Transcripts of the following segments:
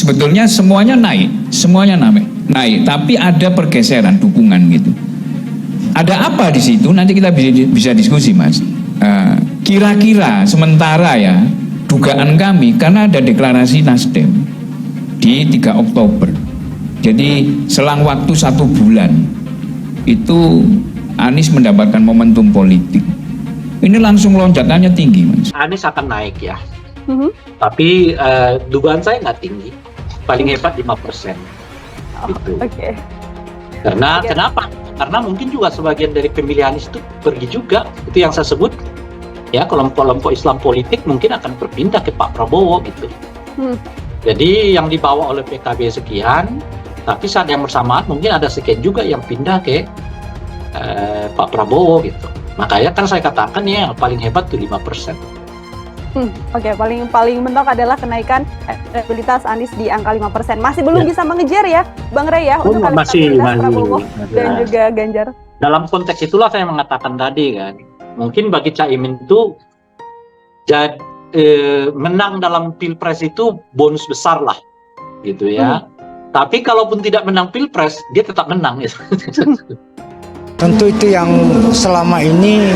sebetulnya semuanya naik, tapi ada pergeseran dukungan gitu. Ada apa di situ? Nanti kita bisa diskusi, Mas. Kira-kira sementara ya, dugaan kami karena ada deklarasi Nasdem di 3 Oktober. Jadi selang waktu 1 bulan itu Anies mendapatkan momentum politik. Ini langsung lonjakannya tinggi, Mas. Anies akan naik ya. Tapi dugaan saya nggak tinggi, paling hebat 5%. Gitu. Oke. Karena kenapa? Karena mungkin juga sebagian dari pemilih Anies itu pergi juga. Itu yang saya sebut ya, kelompok-kelompok Islam politik mungkin akan berpindah ke Pak Prabowo gitu. Jadi yang dibawa oleh PKB sekian, tapi saat yang bersamaan mungkin ada sekian juga yang pindah ke Pak Prabowo gitu. Makanya kan saya katakan ya yang paling hebat itu 5%. Oke, paling mentok adalah kenaikan elektabilitas Anies di angka 5%. Masih belum bisa mengejar ya, Bang Rey ya, untuk elektabilitas Prabowo dan juga Ganjar. Dalam konteks itulah saya mengatakan tadi kan, mungkin bagi Caimin itu menang dalam Pilpres itu bonus besar lah, gitu ya. Tapi kalaupun tidak menang Pilpres, dia tetap menang gitu. Tentu itu yang selama ini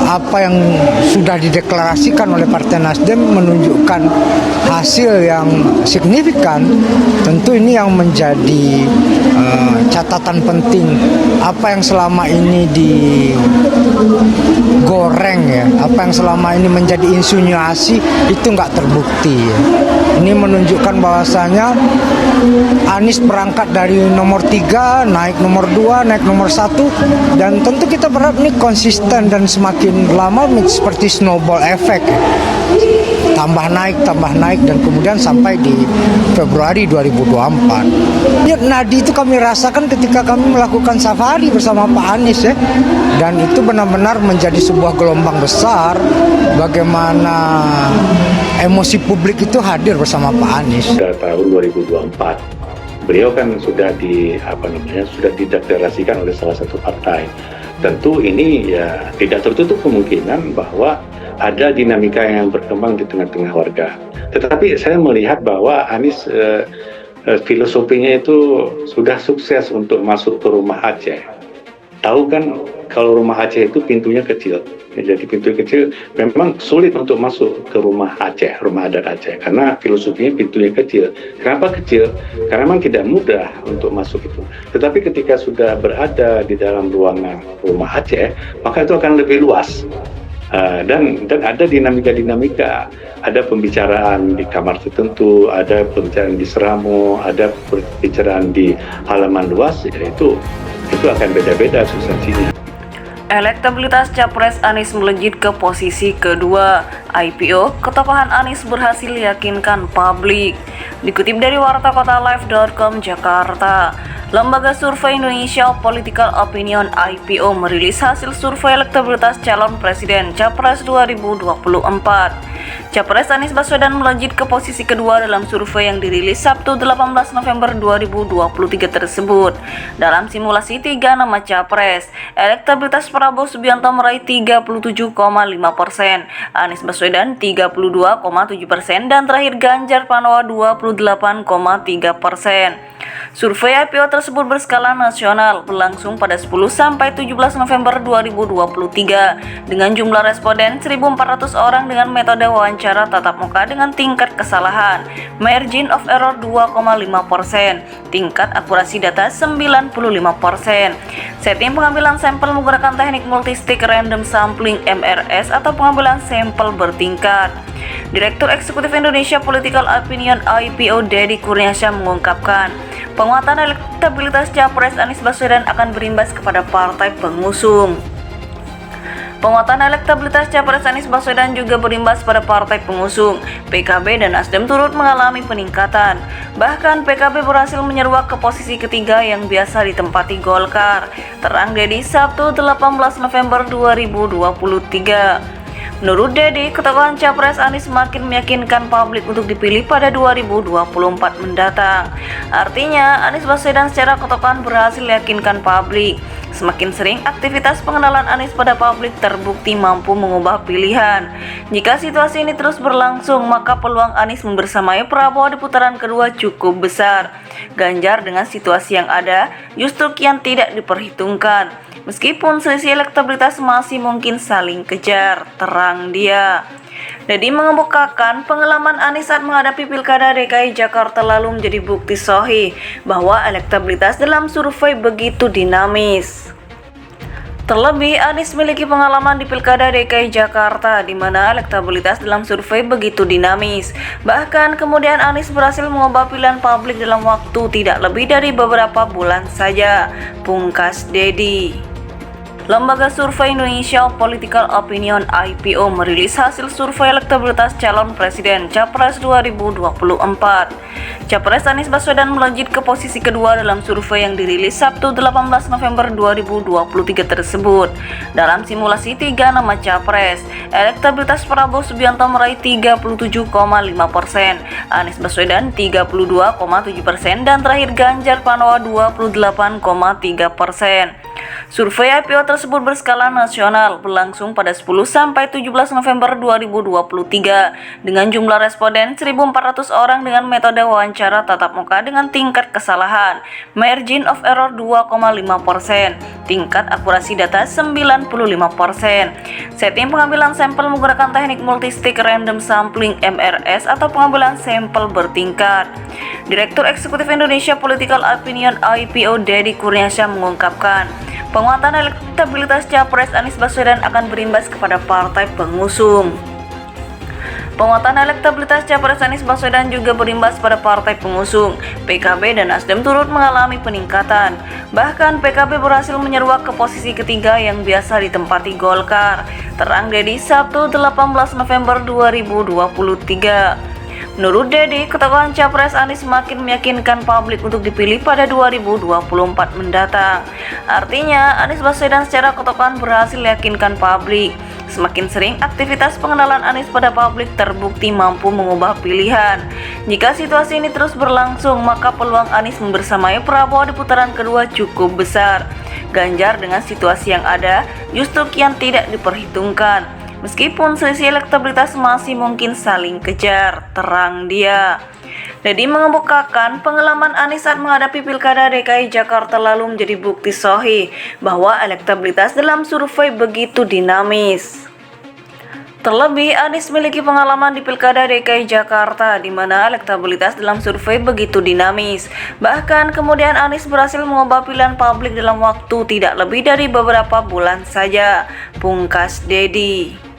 apa yang sudah dideklarasikan oleh Partai Nasdem menunjukkan hasil yang signifikan. Tentu ini yang menjadi catatan penting. Apa yang selama ini digoreng ya, apa yang selama ini menjadi insinuasi itu nggak terbukti ya. Ini menunjukkan bahwasanya Anies berangkat dari nomor 3, naik nomor 2, naik nomor 1, dan tentu kita berharap ini konsisten dan semakin lama seperti snowball effect ya. Tambah naik dan kemudian sampai di Februari 2024. Ya, nadi itu kami rasakan ketika kami melakukan safari bersama Pak Anies ya. Dan itu benar-benar menjadi sebuah gelombang besar bagaimana emosi publik itu hadir bersama Pak Anies. Pada tahun 2024, beliau kan sudah sudah dideklarasikan oleh salah satu partai. Tentu ini ya tidak tertutup kemungkinan bahwa ada dinamika yang berkembang di tengah-tengah warga. Tetapi saya melihat bahwa Anies filosofinya itu sudah sukses untuk masuk ke rumah Aceh. Tahu kan kalau rumah Aceh itu pintunya kecil. Jadi pintu kecil memang sulit untuk masuk ke rumah Aceh, rumah adat Aceh, karena filosofinya pintunya kecil. Kenapa kecil? Karena memang tidak mudah untuk masuk itu. Tetapi ketika sudah berada di dalam ruangan rumah Aceh, maka itu akan lebih luas. Dan ada dinamika, ada pembicaraan di kamar tertentu, ada pembicaraan di Seramo, ada pembicaraan di halaman luas, yaitu itu akan beda-beda substansinya. Elektabilitas Capres Anies melejit ke posisi kedua. IPO, ketokohan Anies berhasil yakinkan publik. Dikutip dari wartakotalive.com Jakarta, Lembaga Survei Indonesia Political Opinion IPO merilis hasil survei elektabilitas calon presiden Capres 2024. Capres Anies Baswedan melejit ke posisi kedua dalam survei yang dirilis Sabtu 18 November 2023 tersebut. Dalam simulasi 3 nama Capres, elektabilitas Prabowo Subianto meraih 37,5%, Anies Baswedan 32,7%, dan terakhir Ganjar Pranowo 28,3%. Survei IPO tersebut berskala nasional, berlangsung pada 10 sampai 17 November 2023 dengan jumlah responden 1.400 orang dengan metode wawancara tatap muka dengan tingkat kesalahan margin of error 2,5%, tingkat akurasi data 95%. Setting pengambilan sampel menggunakan teknik multistage random sampling MRS atau pengambilan sampel bertingkat. Direktur Eksekutif Indonesia Political Opinion IPO Deddy Kurniasyah mengungkapkan, penguatan elektabilitas Capres Anies Baswedan akan berimbas kepada partai pengusung. Penguatan elektabilitas Capres Anies Baswedan juga berimbas pada partai pengusung. PKB dan Nasdem turut mengalami peningkatan. Bahkan PKB berhasil menyeruak ke posisi ketiga yang biasa ditempati Golkar. Terang Deddy Sabtu 18 November 2023. Menurut Deddy, ketokohan Capres Anies semakin meyakinkan publik untuk dipilih pada 2024 mendatang. Artinya, Anies Baswedan secara ketokohan berhasil meyakinkan publik Semakin sering aktivitas pengenalan Anies pada publik terbukti mampu mengubah pilihan. Jika situasi ini terus berlangsung, maka peluang Anies membersamai Prabowo di putaran kedua cukup besar. Ganjar dengan situasi yang ada justru kian tidak diperhitungkan. Meskipun selisih elektabilitas masih mungkin saling kejar, terang dia. Deddy mengemukakan pengalaman Anies saat menghadapi Pilkada DKI Jakarta lalu menjadi bukti sahih bahwa elektabilitas dalam survei begitu dinamis. Terlebih, Anies memiliki pengalaman di Pilkada DKI Jakarta di mana elektabilitas dalam survei begitu dinamis. Bahkan kemudian Anies berhasil mengubah pilihan publik dalam waktu tidak lebih dari beberapa bulan saja. Pungkas Deddy. Lembaga Survei Indonesia Political Opinion (IPO) merilis hasil survei elektabilitas calon presiden Capres 2024. Capres Anies Baswedan melejit ke posisi kedua dalam survei yang dirilis Sabtu 18 November 2023 tersebut. Dalam simulasi 3 nama capres, elektabilitas Prabowo Subianto meraih 37,5%, Anies Baswedan 32,7% dan terakhir Ganjar Pranowo 28,3%. Survei IPO tersebut berskala nasional berlangsung pada 10 sampai 17 November 2023 dengan jumlah responden 1.400 orang dengan metode wawancara tatap muka dengan tingkat kesalahan margin of error 2,5%, tingkat akurasi data 95%. Setting pengambilan sampel menggunakan teknik multistik random sampling MRS atau pengambilan sampel bertingkat. Direktur Eksekutif Indonesia Political Opinion (IPO) Deddy Kurniasyah mengungkapkan, penguatan elektabilitas Capres Anies Baswedan akan berimbas kepada partai pengusung. Penguatan elektabilitas Capres Anies Baswedan juga berimbas pada partai pengusung. PKB dan Nasdem turut mengalami peningkatan. Bahkan PKB berhasil menyeruak ke posisi ketiga yang biasa ditempati Golkar. Terang Deddy Sabtu 18 November 2023. Menurut Deddy, ketokohan Capres Anies semakin meyakinkan publik untuk dipilih pada 2024 mendatang. Artinya, Anies Baswedan secara ketokohan berhasil meyakinkan publik. Semakin sering aktivitas pengenalan Anies pada publik terbukti mampu mengubah pilihan. Jika situasi ini terus berlangsung, maka peluang Anies membersamai Prabowo di putaran kedua cukup besar. Ganjar dengan situasi yang ada justru kian tidak diperhitungkan. Meskipun selisih elektabilitas masih mungkin saling kejar, terang dia. Deddy mengemukakan pengalaman Anies saat menghadapi Pilkada DKI Jakarta lalu menjadi bukti sahih bahwa elektabilitas dalam survei begitu dinamis. Terlebih, Anies memiliki pengalaman di Pilkada DKI Jakarta di mana elektabilitas dalam survei begitu dinamis. Bahkan kemudian Anies berhasil mengubah pilihan publik dalam waktu tidak lebih dari beberapa bulan saja. Pungkas Deddy.